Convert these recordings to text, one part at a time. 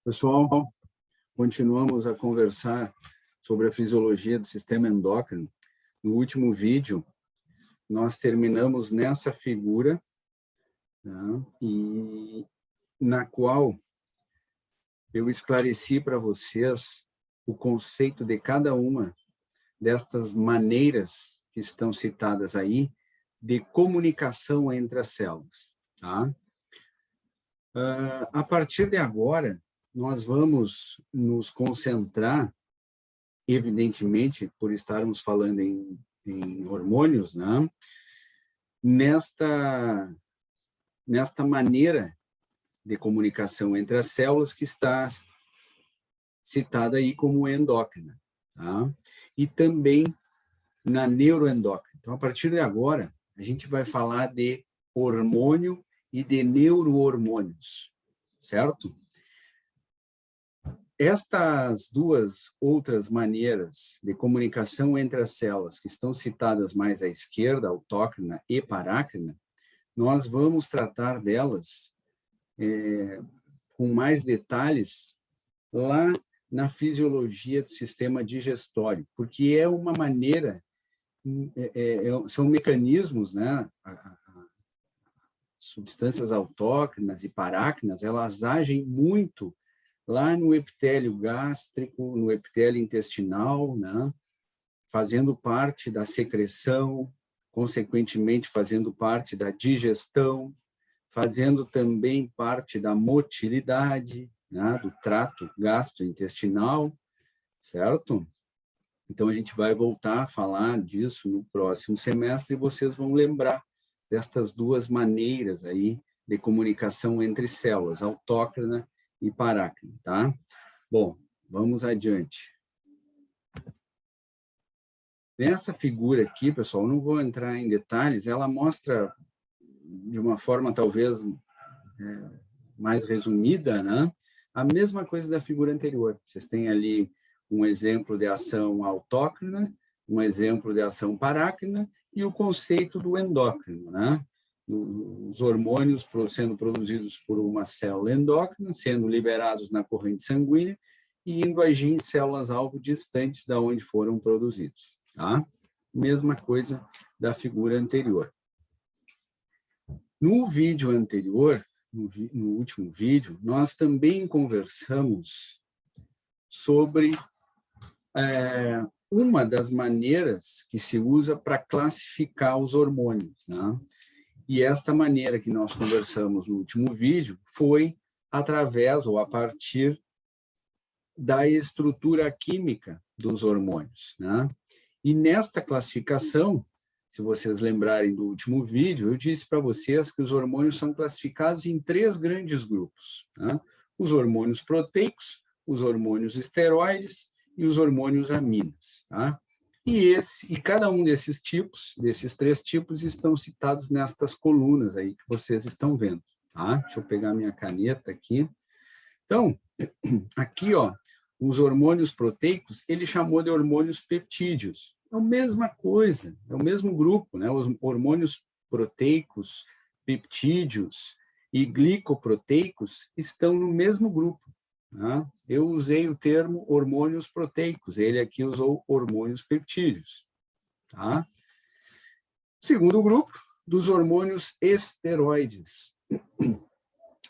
Pessoal, continuamos a conversar sobre a fisiologia do sistema endócrino. No último vídeo, nós terminamos nessa figura, né, e na qual eu esclareci para vocês o conceito de cada uma destas maneiras que estão citadas aí de comunicação entre as células. Tá? A partir de agora, nós vamos nos concentrar, evidentemente, por estarmos falando em hormônios, né? Nesta maneira de comunicação entre as células que está citada aí como endócrina, tá? E também na neuroendócrina. Então, a partir de agora, a gente vai falar de hormônio e de neurohormônios, certo? Estas duas outras maneiras de comunicação entre as células, que estão citadas mais à esquerda, autócrina e parácrina, nós vamos tratar delas com mais detalhes lá na fisiologia do sistema digestório, porque é uma maneira, são mecanismos, né? Substâncias autócrinas e parácrinas, elas agem muito lá no epitélio gástrico, no epitélio intestinal, né? Fazendo parte da secreção, consequentemente fazendo parte da digestão, fazendo também parte da motilidade, né? Do trato gastrointestinal, certo? Então, a gente vai voltar a falar disso no próximo semestre e vocês vão lembrar destas duas maneiras aí de comunicação entre células, autócrina e parácrina, tá? Bom, vamos adiante. Nessa figura aqui, pessoal, não vou entrar em detalhes, ela mostra de uma forma talvez mais resumida, né? A mesma coisa da figura anterior. Vocês têm ali um exemplo de ação autócrina, um exemplo de ação parácrina e o conceito do endócrino, né? Os hormônios sendo produzidos por uma célula endócrina, sendo liberados na corrente sanguínea e indo agir em células-alvo distantes da onde foram produzidos. Tá? Mesma coisa da figura anterior. No vídeo anterior, no último vídeo, nós também conversamos sobre uma das maneiras que se usa para classificar os hormônios, né? E esta maneira que nós conversamos no último vídeo foi através ou a partir da estrutura química dos hormônios, né? E nesta classificação, se vocês lembrarem do último vídeo, eu disse para vocês que os hormônios são classificados em 3 grandes grupos, né? Os hormônios proteicos, os hormônios esteroides e os hormônios aminas, tá? E cada um desses tipos, desses 3 tipos, estão citados nestas colunas aí que vocês estão vendo, tá? Deixa eu pegar minha caneta aqui. Então, aqui, ó, os hormônios proteicos, ele chamou de hormônios peptídeos. É a mesma coisa, é o mesmo grupo, né? Os hormônios proteicos, peptídeos e glicoproteicos estão no mesmo grupo. Tá? Eu usei o termo hormônios proteicos, ele aqui usou hormônios peptídeos. Tá? Segundo grupo, dos hormônios esteroides.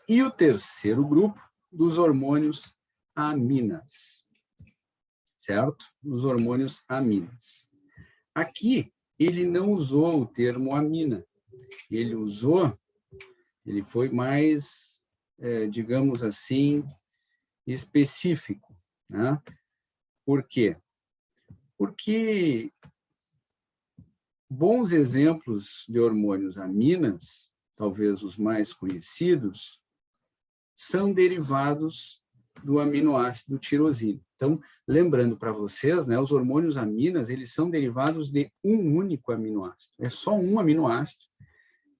E o terceiro grupo, dos hormônios aminas. Certo? Os hormônios aminas. Aqui, ele não usou o termo amina. Ele foi mais, digamos assim, específico, né? Por quê? Porque bons exemplos de hormônios aminas, talvez os mais conhecidos, são derivados do aminoácido tirosina. Então, lembrando para vocês, né, os hormônios aminas, eles são derivados de um único aminoácido. É só um aminoácido,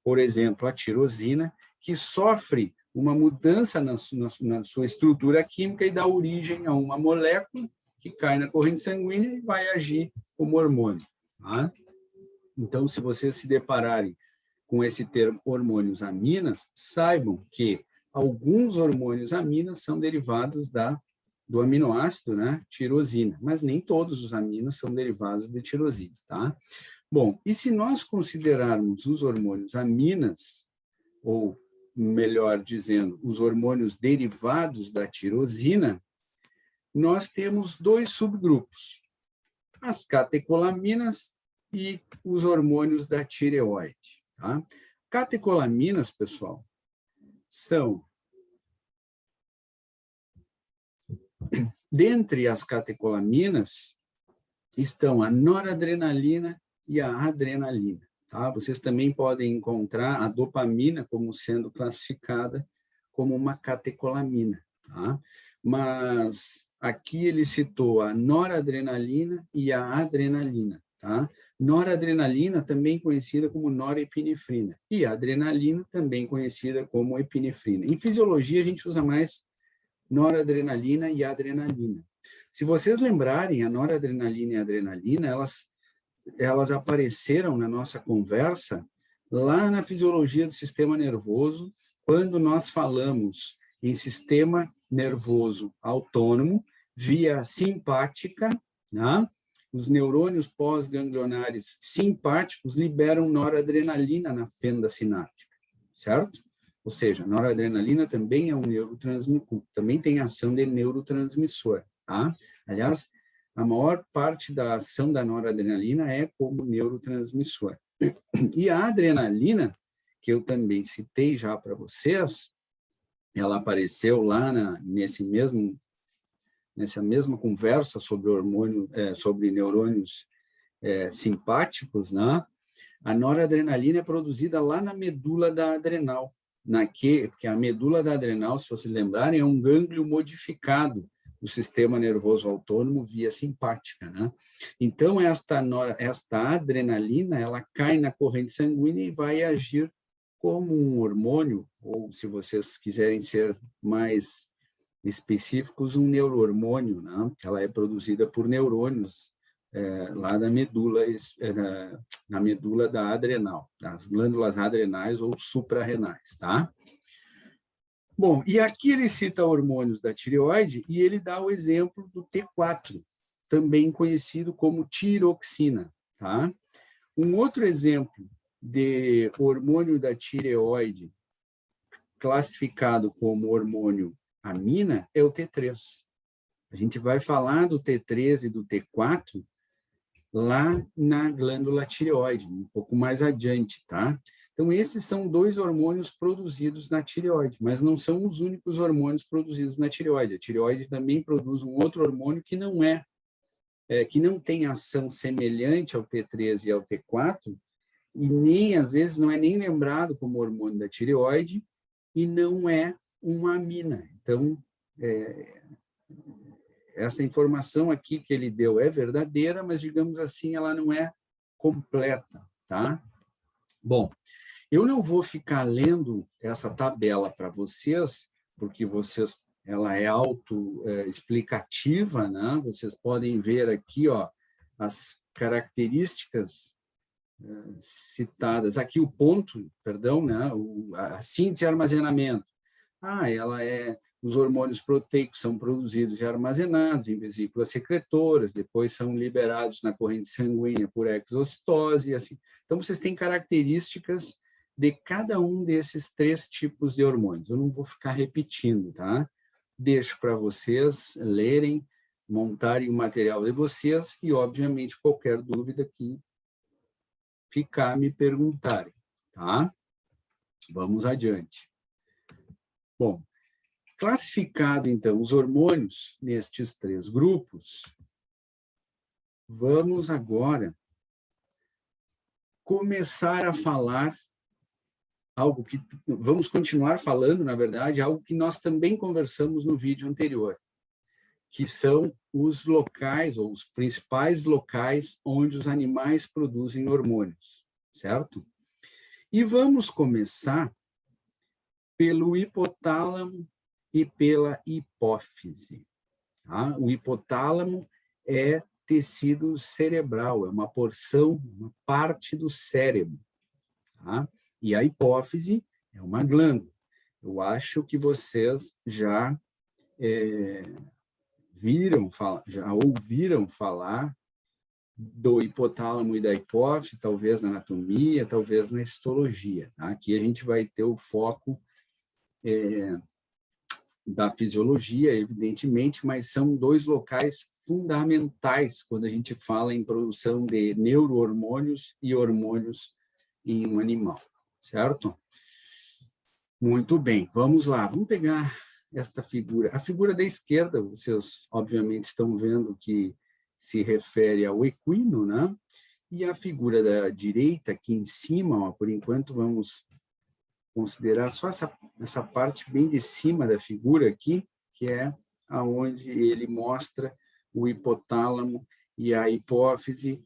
por exemplo, a tirosina, que sofre uma mudança na sua estrutura química e dá origem a uma molécula que cai na corrente sanguínea e vai agir como hormônio. Tá? Então, se vocês se depararem com esse termo hormônios aminas, saibam que alguns hormônios aminas são derivados do aminoácido, né, tirosina, mas nem todos os aminos são derivados de tirosina, tá? Bom, e se nós considerarmos os hormônios aminas, ou melhor dizendo, os hormônios derivados da tirosina, nós temos dois subgrupos, as catecolaminas e os hormônios da tireoide, tá? Catecolaminas, pessoal, são, dentre as catecolaminas, estão a noradrenalina e a adrenalina, tá? Vocês também podem encontrar a dopamina como sendo classificada como uma catecolamina, tá? Mas aqui ele citou a noradrenalina e a adrenalina, tá? Noradrenalina, também conhecida como norepinefrina, e a adrenalina, também conhecida como epinefrina. Em fisiologia, a gente usa mais noradrenalina e adrenalina. Se vocês lembrarem, a noradrenalina e a adrenalina, elas apareceram na nossa conversa lá na fisiologia do sistema nervoso, quando nós falamos em sistema nervoso autônomo, via simpática, né? Os neurônios pós-ganglionares simpáticos liberam noradrenalina na fenda sináptica, certo? Ou seja, a noradrenalina também é um neurotransmissor, também tem ação de neurotransmissor, tá? Aliás, a maior parte da ação da noradrenalina é como neurotransmissor. E a adrenalina, que eu também citei já para vocês, ela apareceu lá nessa mesma conversa sobre sobre neurônios simpáticos, né? A noradrenalina é produzida lá na medula da adrenal, porque a medula da adrenal, se vocês lembrarem, é um gânglio modificado do sistema nervoso autônomo via simpática, né? Então, esta adrenalina, ela cai na corrente sanguínea e vai agir como um hormônio, ou se vocês quiserem ser mais específicos, um neurohormônio, né? Ela é produzida por neurônios lá na medula da adrenal, das glândulas adrenais ou suprarrenais, tá? Bom, e aqui ele cita hormônios da tireoide e ele dá o exemplo do T4, também conhecido como tiroxina, tá? Um outro exemplo de hormônio da tireoide classificado como hormônio amina é o T3. A gente vai falar do T3 e do T4 lá na glândula tireoide, um pouco mais adiante, tá? Então, esses são dois hormônios produzidos na tireoide, mas não são os únicos hormônios produzidos na tireoide. A tireoide também produz um outro hormônio que que não tem ação semelhante ao T3 e ao T4, e nem, às vezes, não é nem lembrado como hormônio da tireoide, e não é uma amina. Então, essa informação aqui que ele deu é verdadeira, mas, digamos assim, ela não é completa, tá? Bom, eu não vou ficar lendo essa tabela para vocês, porque ela é autoexplicativa, né? Vocês podem ver aqui, ó, as características citadas. Aqui o ponto, perdão, né? A síntese e armazenamento. Os hormônios proteicos são produzidos e armazenados em vesículas secretoras, depois são liberados na corrente sanguínea por exocitose, e assim. Então, vocês têm características de cada um desses três tipos de hormônios. Eu não vou ficar repetindo, tá? Deixo para vocês lerem, montarem o material de vocês e, obviamente, qualquer dúvida que ficar, me perguntarem, tá? Vamos adiante. Bom, classificado, então, os hormônios nestes três grupos, vamos agora começar a falar vamos continuar falando, na verdade, algo que nós também conversamos no vídeo anterior, que são os locais, ou os principais locais onde os animais produzem hormônios, certo? E vamos começar pelo hipotálamo e pela hipófise. Tá? O hipotálamo é tecido cerebral, é uma porção, uma parte do cérebro. Tá? E a hipófise é uma glândula. Eu acho que vocês já já ouviram falar do hipotálamo e da hipófise, talvez na anatomia, talvez na histologia. Tá? Aqui a gente vai ter o foco da fisiologia, evidentemente, mas são dois locais fundamentais quando a gente fala em produção de neurohormônios e hormônios em um animal, certo? Muito bem, vamos lá, vamos pegar esta figura. A figura da esquerda, vocês obviamente estão vendo que se refere ao equino, né? E a figura da direita, aqui em cima, ó, por enquanto vamos considerar só essa parte bem de cima da figura aqui, que é aonde ele mostra o hipotálamo e a hipófise.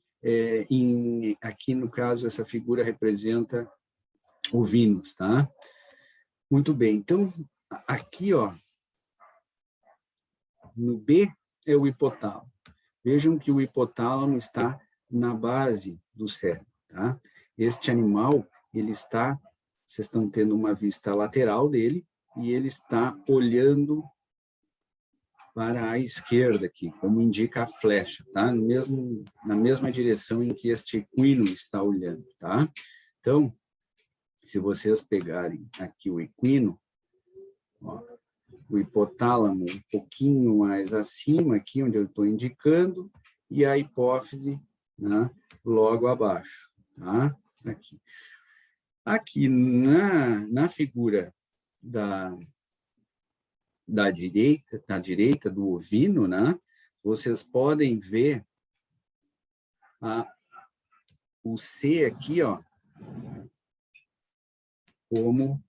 Aqui, no caso, essa figura representa o vínus, tá? Muito bem, então, aqui, ó, no B é o hipotálamo. Vejam que o hipotálamo está na base do cérebro, tá? Este animal, ele está, vocês estão tendo uma vista lateral dele, e ele está olhando para a esquerda aqui, como indica a flecha, tá? Na mesma direção em que este equino está olhando, tá? Então, se vocês pegarem aqui o equino, ó, o hipotálamo um pouquinho mais acima, aqui onde eu estou indicando, e a hipófise, né, logo abaixo, tá? Aqui na figura da direita do ovino, né, vocês podem ver o C aqui, ó, como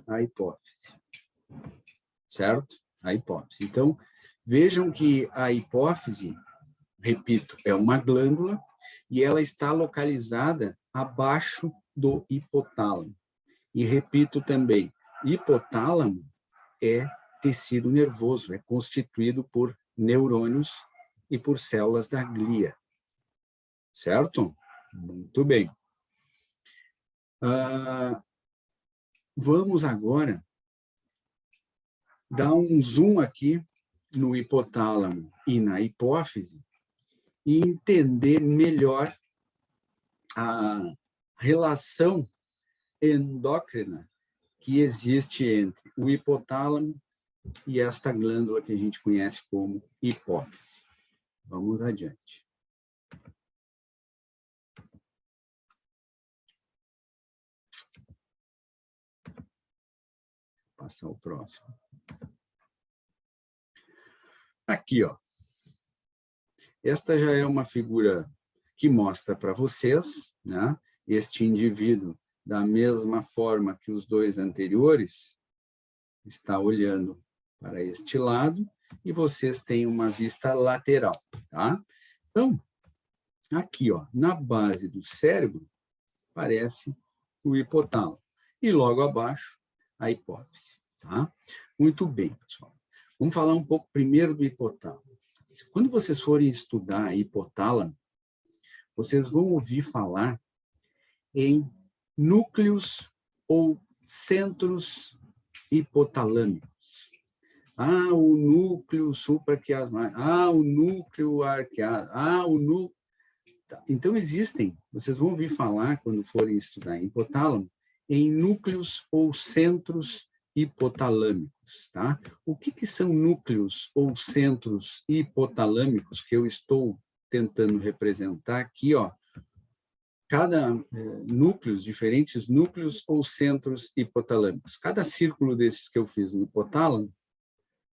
a hipófise, certo? A hipófise. Então, vejam que a hipófise, repito, é uma glândula e ela está localizada abaixo do hipotálamo. E repito também, hipotálamo é tecido nervoso, é constituído por neurônios e por células da glia. Certo? Muito bem. Vamos agora dar um zoom aqui no hipotálamo e na hipófise e entender melhor a relação endócrina que existe entre o hipotálamo e esta glândula que a gente conhece como hipófise. Vamos adiante. Vou passar o próximo. Aqui, ó. Esta já é uma figura que mostra para vocês, né, este indivíduo, da mesma forma que os dois anteriores, está olhando para este lado, e vocês têm uma vista lateral, tá? Então, aqui, ó, na base do cérebro, parece o hipotálamo, e logo abaixo, a hipófise, tá? Muito bem, pessoal. Vamos falar um pouco primeiro do hipotálamo. Quando vocês forem estudar hipotálamo, vocês vão ouvir falar em núcleos ou centros hipotalâmicos. O núcleo supraquiasmático, o núcleo arqueado, o núcleo... Então, vocês vão ouvir falar, quando forem estudar hipotálamo, em núcleos ou centros hipotalâmicos, tá? O que são núcleos ou centros hipotalâmicos que eu estou tentando representar aqui, ó? Cada diferentes núcleos ou centros hipotalâmicos. Cada círculo desses que eu fiz no hipotálamo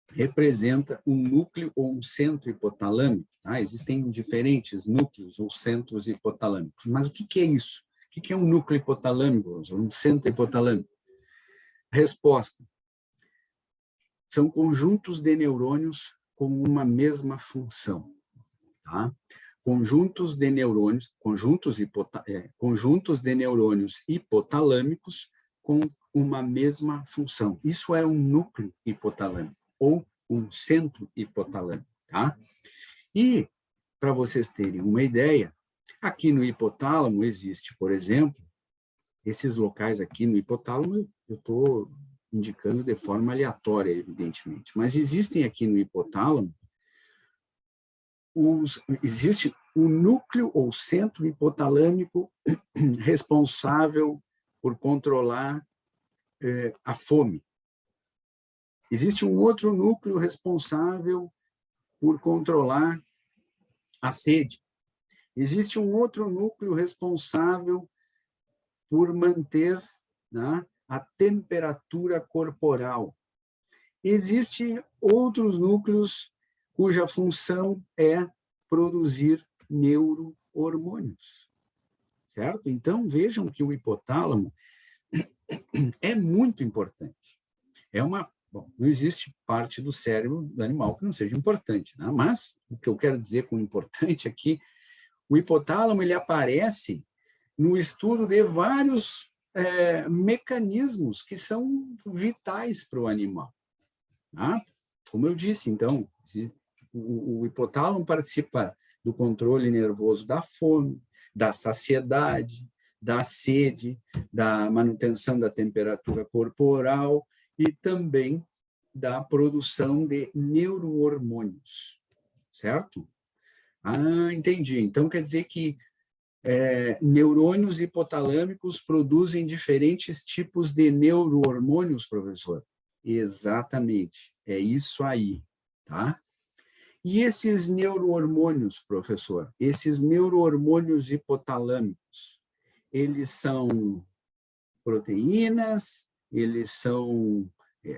representa um núcleo ou um centro hipotalâmico. Tá? Existem diferentes núcleos ou centros hipotalâmicos. Mas o que é isso? O que é um núcleo hipotalâmico, ou um centro hipotalâmico? Resposta. São conjuntos de neurônios com uma mesma função. Tá? Conjuntos de neurônios hipotalâmicos com uma mesma função. Isso é um núcleo hipotalâmico ou um centro hipotalâmico, tá? E, para vocês terem uma ideia, aqui no hipotálamo existe, por exemplo, Esses locais aqui no hipotálamo, eu estou indicando de forma aleatória, evidentemente, mas existem aqui no hipotálamo, existe o núcleo ou centro hipotalâmico responsável por controlar a fome. Existe um outro núcleo responsável por controlar a sede. Existe um outro núcleo responsável por manter, né, a temperatura corporal. Existem outros núcleos cuja função é produzir neurohormônios, certo? Então, vejam que o hipotálamo é muito importante. Bom, não existe parte do cérebro do animal que não seja importante, né? Mas o que eu quero dizer com importante é que o hipotálamo ele aparece no estudo de vários mecanismos que são vitais para o animal. Tá? Como eu disse, então, o hipotálamo participa do controle nervoso da fome, da saciedade, da sede, da manutenção da temperatura corporal e também da produção de neurohormônios, certo? Ah, entendi. Então, quer dizer que neurônios hipotalâmicos produzem diferentes tipos de neurohormônios, professor? Exatamente, é isso aí, tá? E esses neurohormônios, professor, esses neurohormônios hipotalâmicos, eles são proteínas, eles são,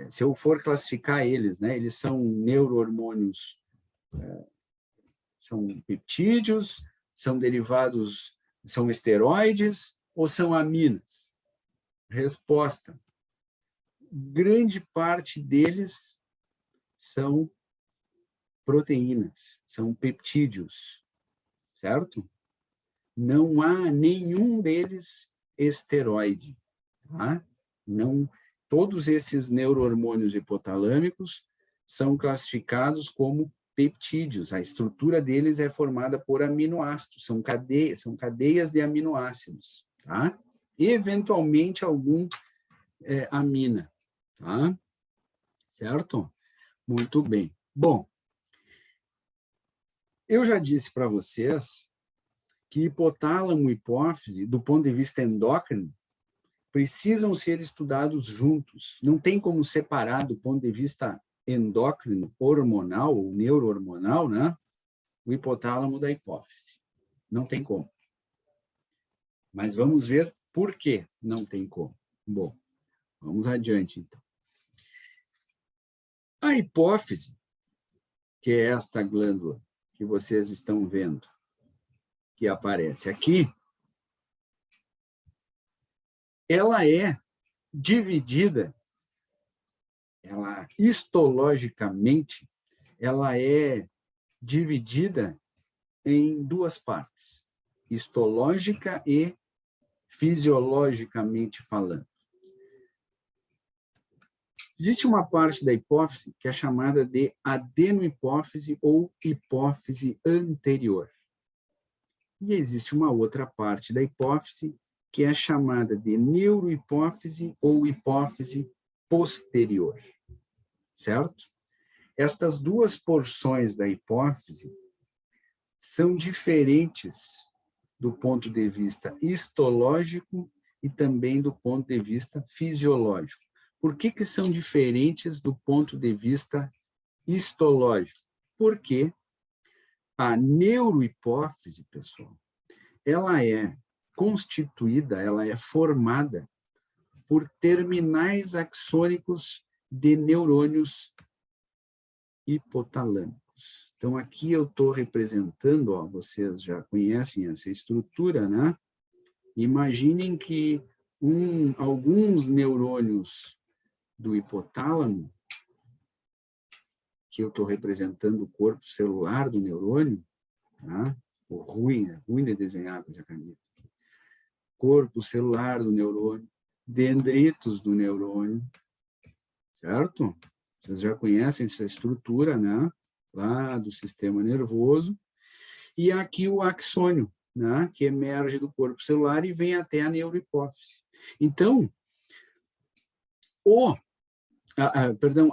se eu for classificar eles, né, eles são neurohormônios, são peptídeos, são derivados, são esteroides ou são aminas? Resposta: grande parte deles são proteínas, são peptídeos, certo? Não há nenhum deles esteroide, tá? Não, todos esses neurohormônios hipotalâmicos são classificados como peptídeos. A estrutura deles é formada por aminoácidos, são cadeias de aminoácidos, tá? Eventualmente algum amina, tá? Certo? Muito bem. Bom, eu já disse para vocês que hipotálamo e hipófise, do ponto de vista endócrino, precisam ser estudados juntos. Não tem como separar do ponto de vista endócrino, hormonal ou neurohormonal, né? O hipotálamo da hipófise. Não tem como. Mas vamos ver por que não tem como. Bom, vamos adiante, então. A hipófise, que é esta glândula que vocês estão vendo, que aparece aqui, ela é dividida, histologicamente, ela é dividida em duas partes, histológica e fisiologicamente falando. Existe uma parte da hipófise que é chamada de adenohipófise ou hipófise anterior. E existe uma outra parte da hipófise que é chamada de neurohipófise ou hipófise posterior, certo? Estas duas porções da hipófise são diferentes do ponto de vista histológico e também do ponto de vista fisiológico. Por que são diferentes do ponto de vista histológico? Porque a neurohipófise, pessoal, ela é constituída, ela é formada por terminais axônicos de neurônios hipotalâmicos. Então, aqui eu estou representando, ó, vocês já conhecem essa estrutura, né? Imaginem que alguns neurônios do hipotálamo, que eu estou representando o corpo celular do neurônio, tá? O ruim de desenhar com essa caneta. Corpo celular do neurônio, dendritos do neurônio, certo? Vocês já conhecem essa estrutura, né? Lá do sistema nervoso. E aqui o axônio, né? Que emerge do corpo celular e vem até a neurohipófise. Então,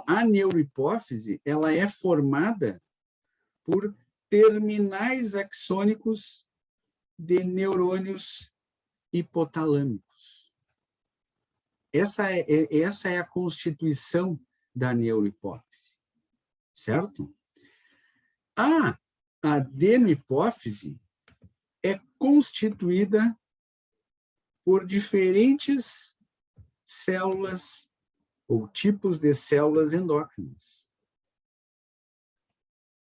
a neurohipófise, ela é formada por terminais axônicos de neurônios hipotalâmicos. Essa é a constituição da neurohipófise, certo? A adenohipófise é constituída por diferentes células ou tipos de células endócrinas.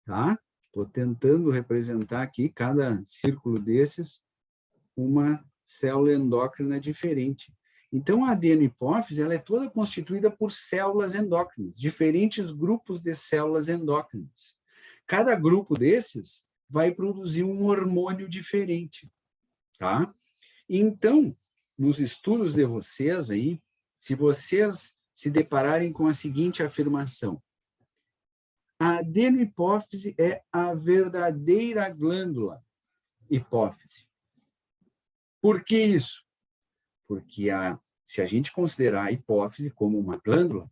Tá? Estou tentando representar aqui, cada círculo desses, uma célula endócrina diferente. Então, a adenohipófise, ela é toda constituída por células endócrinas, diferentes grupos de células endócrinas. Cada grupo desses vai produzir um hormônio diferente. Tá? Então, nos estudos de vocês aí, se vocês se depararem com a seguinte afirmação: a adenohipófise é a verdadeira glândula hipófise. Por que isso? Porque se a gente considerar a hipófise como uma glândula,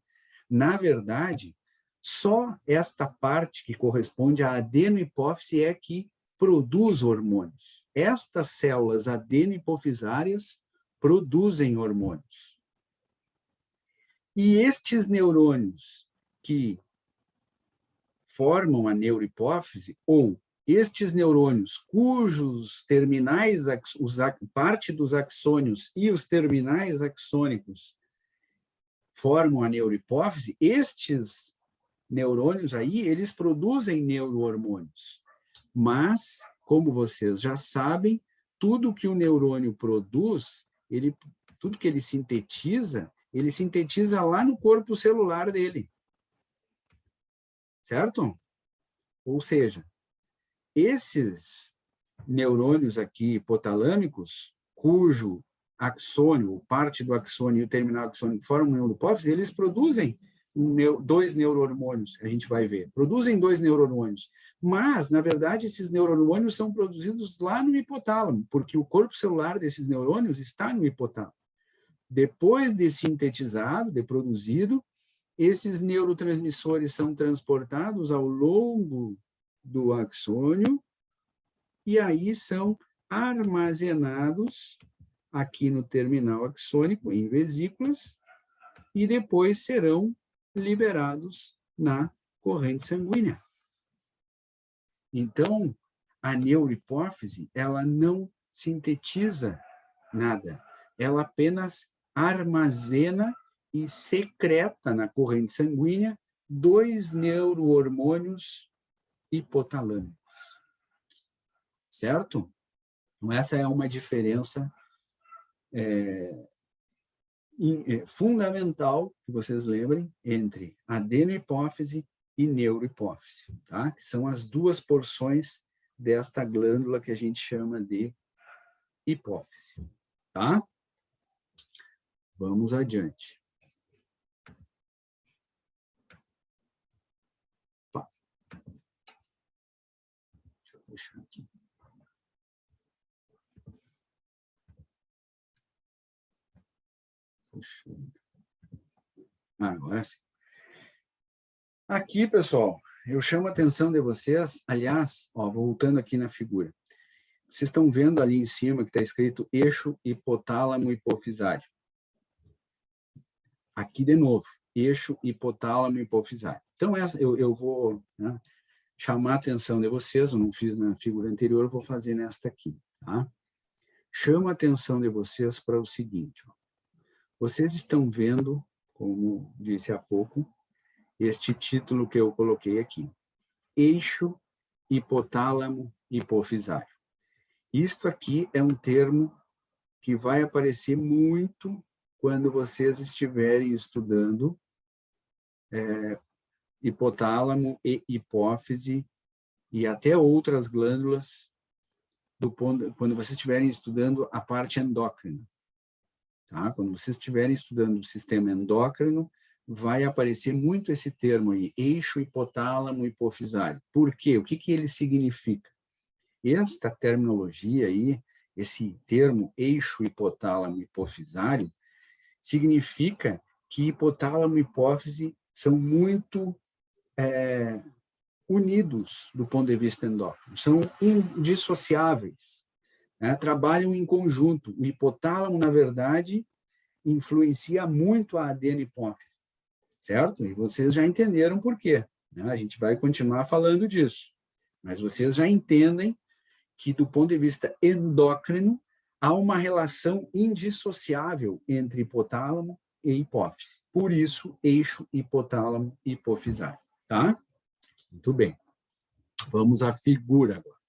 na verdade, só esta parte que corresponde à adenohipófise é que produz hormônios. Estas células adenohipofisárias produzem hormônios. E estes neurônios que formam a neurohipófise, ou estes neurônios cujos terminais, parte dos axônios e os terminais axônicos formam a neurohipófise, estes neurônios aí, eles produzem neurohormônios. Mas, como vocês já sabem, tudo que o neurônio produz, tudo que ele sintetiza lá no corpo celular dele. Certo? Ou seja, esses neurônios aqui hipotalâmicos, cujo axônio, parte do axônio e o terminal axônico formam neurohipófise, eles produzem dois neurohormônios, a gente vai ver. Produzem dois neurohormônios. Mas, na verdade, esses neurohormônios são produzidos lá no hipotálamo, porque o corpo celular desses neurônios está no hipotálamo. Depois de sintetizado, de produzido, esses neurotransmissores são transportados ao longo do axônio e aí são armazenados aqui no terminal axônico, em vesículas, e depois serão liberados na corrente sanguínea. Então, a neurohipófise, ela não sintetiza nada, ela apenas armazena e secreta na corrente sanguínea dois neurohormônios hipotalâmicos. Certo? Então, essa é uma diferença fundamental, que vocês lembrem, entre adenohipófise e neurohipófise, tá? Que são as duas porções desta glândula que a gente chama de hipófise. Tá? Vamos adiante. Deixa eu fechar aqui. Agora sim. Aqui, pessoal, eu chamo a atenção de vocês, aliás, voltando aqui na figura. Vocês estão vendo ali em cima que está escrito eixo hipotálamo hipofisário. Aqui de novo, eixo hipotálamo hipofisário. Então, eu vou chamar a atenção de vocês, eu não fiz na figura anterior, eu vou fazer nesta aqui. Tá? Chamo a atenção de vocês para o seguinte. Vocês estão vendo, como disse há pouco, este título que eu coloquei aqui. Eixo hipotálamo hipofisário. Isto aqui é um termo que vai aparecer muito quando vocês estiverem estudando hipotálamo e hipófise e até outras glândulas, quando vocês estiverem estudando a parte endócrina. Tá? Quando vocês estiverem estudando o sistema endócrino, vai aparecer muito esse termo aí, eixo hipotálamo hipofisário. Por quê? O que ele significa? Esta terminologia aí, esse termo eixo hipotálamo hipofisário, significa que hipotálamo e hipófise são muito unidos do ponto de vista endócrino, são indissociáveis, né? Trabalham em conjunto. O hipotálamo, na verdade, influencia muito a adeno-hipófise, certo? E vocês já entenderam por quê, né? A gente vai continuar falando disso, mas vocês já entendem que, do ponto de vista endócrino, há uma relação indissociável entre hipotálamo e hipófise. Por isso, eixo hipotálamo hipofisário, tá? Muito bem. Vamos à figura agora.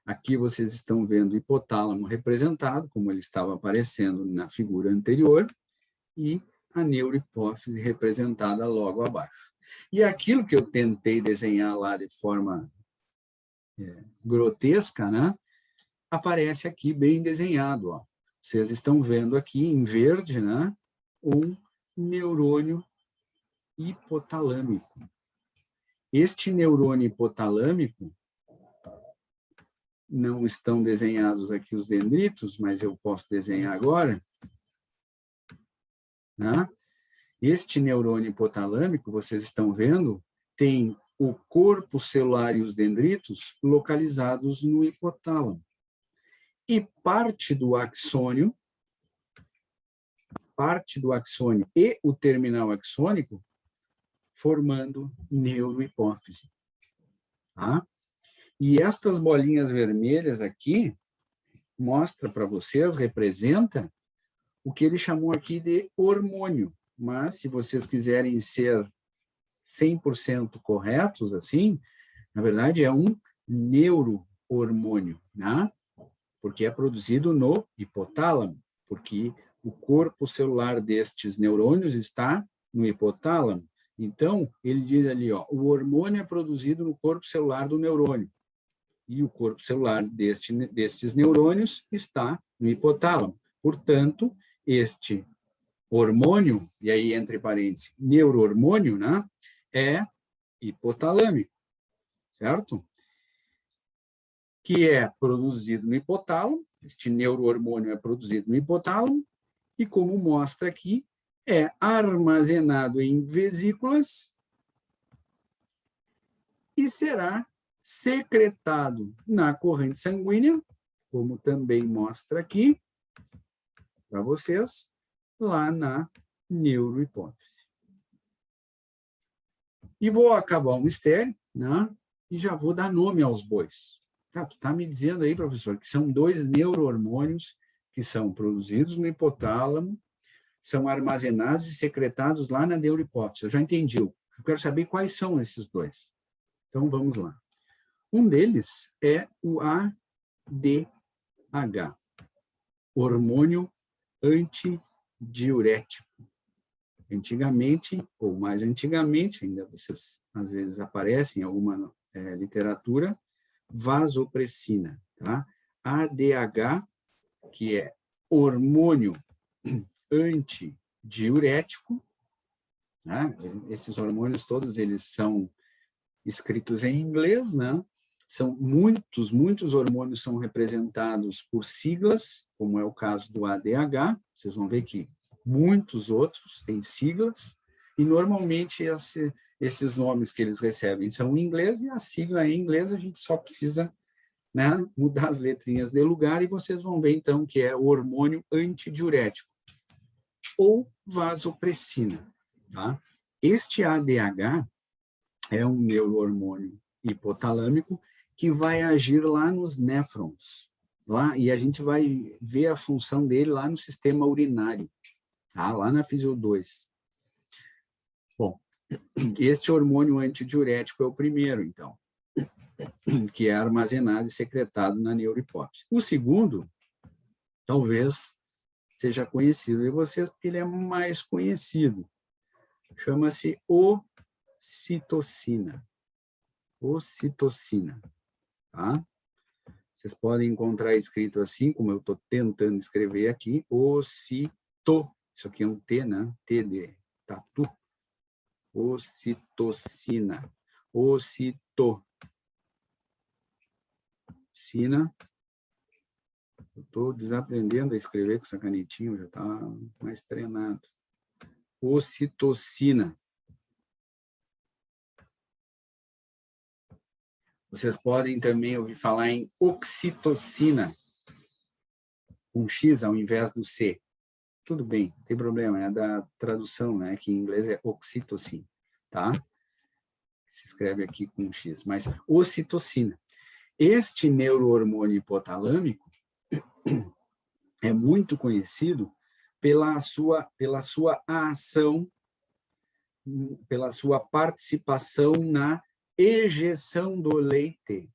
Aqui vocês estão vendo o hipotálamo representado, como ele estava aparecendo na figura anterior, e a neurohipófise representada logo abaixo. E aquilo que eu tentei desenhar lá de forma grotesca, né, aparece aqui bem desenhado. Ó. Vocês estão vendo aqui em verde, né, um neurônio hipotalâmico. Este neurônio hipotalâmico, não estão desenhados aqui os dendritos, mas eu posso desenhar agora, né? Este neurônio hipotalâmico, vocês estão vendo, tem o corpo celular e os dendritos localizados no hipotálamo. E parte do axônio e o terminal axônico formando neurohipófise. Tá? E estas bolinhas vermelhas aqui mostra para vocês, representa o que ele chamou aqui de hormônio. Mas, se vocês quiserem ser 100% corretos, assim, na verdade é um neurohormônio, né? Porque é produzido no hipotálamo, porque o corpo celular destes neurônios está no hipotálamo. Então, ele diz ali, ó, o hormônio é produzido no corpo celular do neurônio. E o corpo celular destes neurônios está no hipotálamo. Portanto, este hormônio, e aí entre parênteses, neurohormônio, né, é hipotalâmico, certo? Que é produzido no hipotálamo, este neurohormônio é produzido no hipotálamo, e como mostra aqui, é armazenado em vesículas e será secretado na corrente sanguínea, como também mostra aqui, para vocês, lá na neurohipófise. E vou acabar o mistério, né? E já vou dar nome aos bois. Tá, tu está me dizendo aí, professor, que são 2 neurohormônios que são produzidos no hipotálamo, são armazenados e secretados lá na neurohipófise. Eu já entendi. Eu quero saber quais são esses 2. Então, vamos lá. Um deles é o ADH, hormônio antidiurético. Antigamente, ou mais antigamente, ainda vocês às vezes aparecem em alguma literatura, vasopressina. Tá? ADH, que é hormônio antidiurético, né? Esses hormônios todos eles são escritos em inglês, né? São muitos hormônios são representados por siglas, como é o caso do ADH. Vocês vão ver que muitos outros têm siglas, e normalmente esses nomes que eles recebem são em inglês, e a sigla é em inglês, a gente só precisa, né, mudar as letrinhas de lugar, e vocês vão ver, então, que é o hormônio antidiurético, ou vasopressina. Tá? Este ADH é um neurohormônio hipotalâmico que vai agir lá nos néfrons, lá, e a gente vai ver a função dele lá no sistema urinário, tá? Lá na Físio 2. Bom, este hormônio antidiurético é o primeiro, então, que é armazenado e secretado na neurohipófise. O segundo, talvez seja conhecido de vocês, porque ele é mais conhecido. Chama-se ocitocina. Ocitocina. Tá? Vocês podem encontrar escrito assim, como eu estou tentando escrever aqui, ocito. Isso aqui é um T, né? T de tatu. Ocitocina. Ocitocina. Estou desaprendendo a escrever com essa canetinha, já está mais treinado. Ocitocina. Vocês podem também ouvir falar em oxitocina, com X ao invés do C. Tudo bem, não tem problema, é da tradução, né? Que em inglês é oxitocina, tá? Se escreve aqui com X, mas ocitocina. Este neurohormônio hipotalâmico é muito conhecido pela sua ação, pela sua participação na ejeção do leite.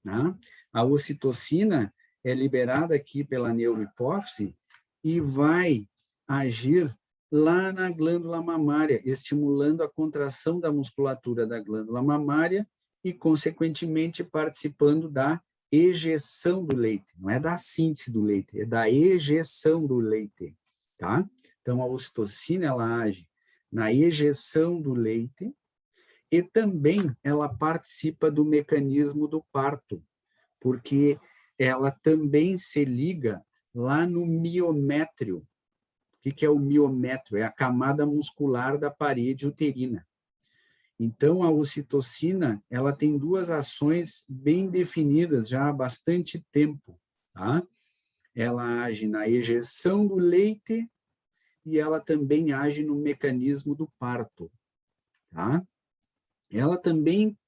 Né? A ocitocina é liberada aqui pela neurohipófise e vai agir lá na glândula mamária, estimulando a contração da musculatura da glândula mamária e, consequentemente, participando da ejeção do leite. Não é da síntese do leite, é da ejeção do leite, tá? Então, a ocitocina, ela age na ejeção do leite e também ela participa do mecanismo do parto, porque ela também se liga lá no miométrio. O que é o miométrio? É a camada muscular da parede uterina. Então, a ocitocina, ela tem duas ações bem definidas já há bastante tempo, tá? Ela age na ejeção do leite e ela também age no mecanismo do parto, tá? Ela também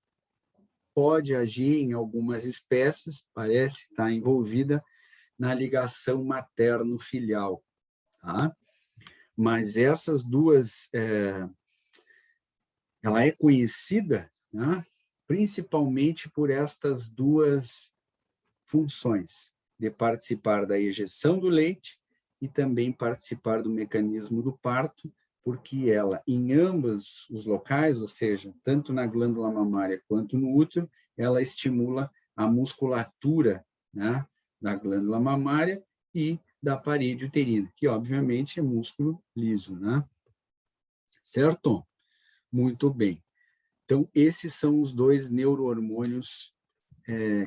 pode agir em algumas espécies, parece estar envolvida na ligação materno-filial, tá? Mas essas duas, ela é conhecida, né, principalmente por estas duas funções, de participar da ejeção do leite e também participar do mecanismo do parto, porque ela, em ambos os locais, ou seja, tanto na glândula mamária quanto no útero, ela estimula a musculatura, né, da glândula mamária e da parede uterina, que obviamente é músculo liso, né? Certo? Muito bem. Então, esses são os dois neurohormônios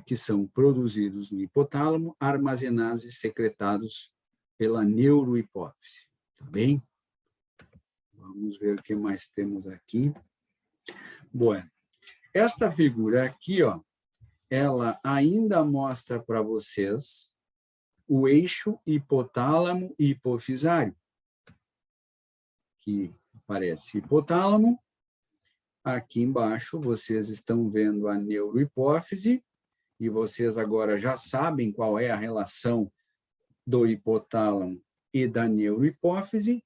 que são produzidos no hipotálamo, armazenados e secretados pela neurohipófise. Tá bem? Vamos ver o que mais temos aqui. Bom, esta figura aqui, ó, ela ainda mostra para vocês o eixo hipotálamo e hipofisário, que aparece hipotálamo. Aqui embaixo vocês estão vendo a neurohipófise, e vocês agora já sabem qual é a relação do hipotálamo e da neurohipófise,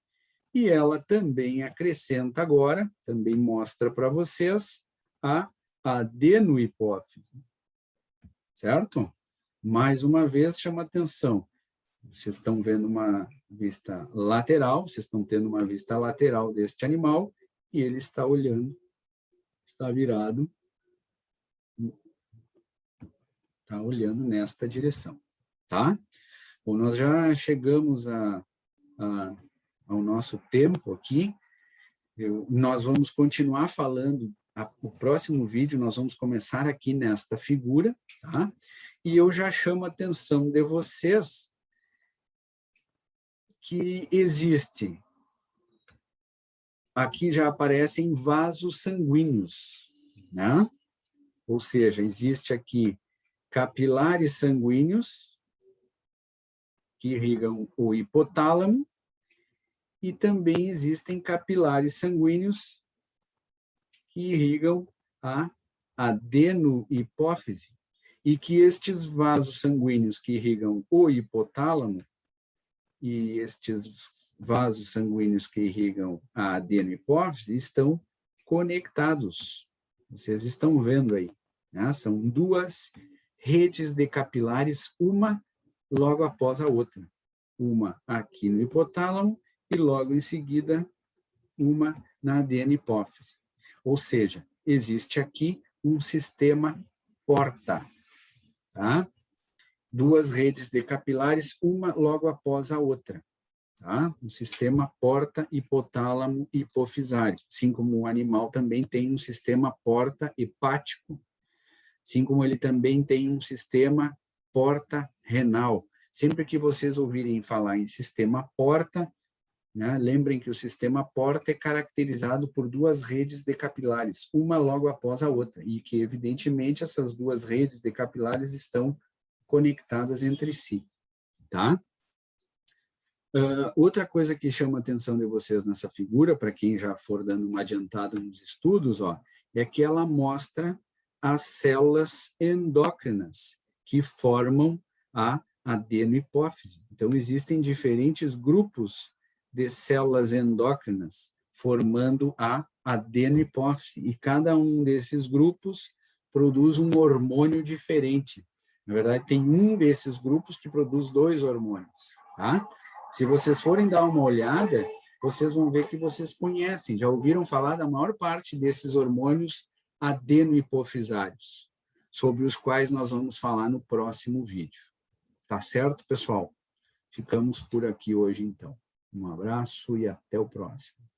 e ela também acrescenta agora, também mostra para vocês, a adenohipófise, certo? Mais uma vez, chama atenção, vocês estão vendo uma vista lateral, vocês estão tendo uma vista lateral deste animal, e ele está olhando, está virado, está olhando nesta direção, tá? Bom, nós já chegamos ao nosso tempo aqui. Nós vamos continuar falando, o próximo vídeo nós vamos começar aqui nesta figura, tá? E eu já chamo a atenção de vocês que existe, aqui já aparecem vasos sanguíneos, né? Ou seja, existe aqui capilares sanguíneos que irrigam o hipotálamo, e também existem capilares sanguíneos que irrigam a adenohipófise, e que estes vasos sanguíneos que irrigam o hipotálamo e estes vasos sanguíneos que irrigam a adenohipófise estão conectados. Vocês estão vendo aí, né? São duas redes de capilares, uma logo após a outra. Uma aqui no hipotálamo e logo em seguida uma na adenohipófise. Ou seja, existe aqui um sistema porta, tá? Duas redes de capilares, uma logo após a outra, tá? Um sistema porta hipotálamo hipofisário, assim como o animal também tem um sistema porta hepático, assim como ele também tem um sistema porta renal, Sempre que vocês ouvirem falar em sistema porta, né, lembrem que o sistema porta é caracterizado por duas redes de capilares, uma logo após a outra, e que, evidentemente, essas duas redes de capilares estão conectadas entre si, tá? Outra coisa que chama a atenção de vocês nessa figura, para quem já for dando uma adiantada nos estudos, ó, é que ela mostra as células endócrinas que formam a adenohipófise. Então, existem diferentes grupos de células endócrinas formando a adenohipófise, e cada um desses grupos produz um hormônio diferente. Na verdade, tem um desses grupos que produz 2 hormônios, tá? Se vocês forem dar uma olhada, vocês vão ver que vocês conhecem, já ouviram falar da maior parte desses hormônios adenohipofisários, sobre os quais nós vamos falar no próximo vídeo. Tá certo, pessoal? Ficamos por aqui hoje, então. Um abraço e até o próximo.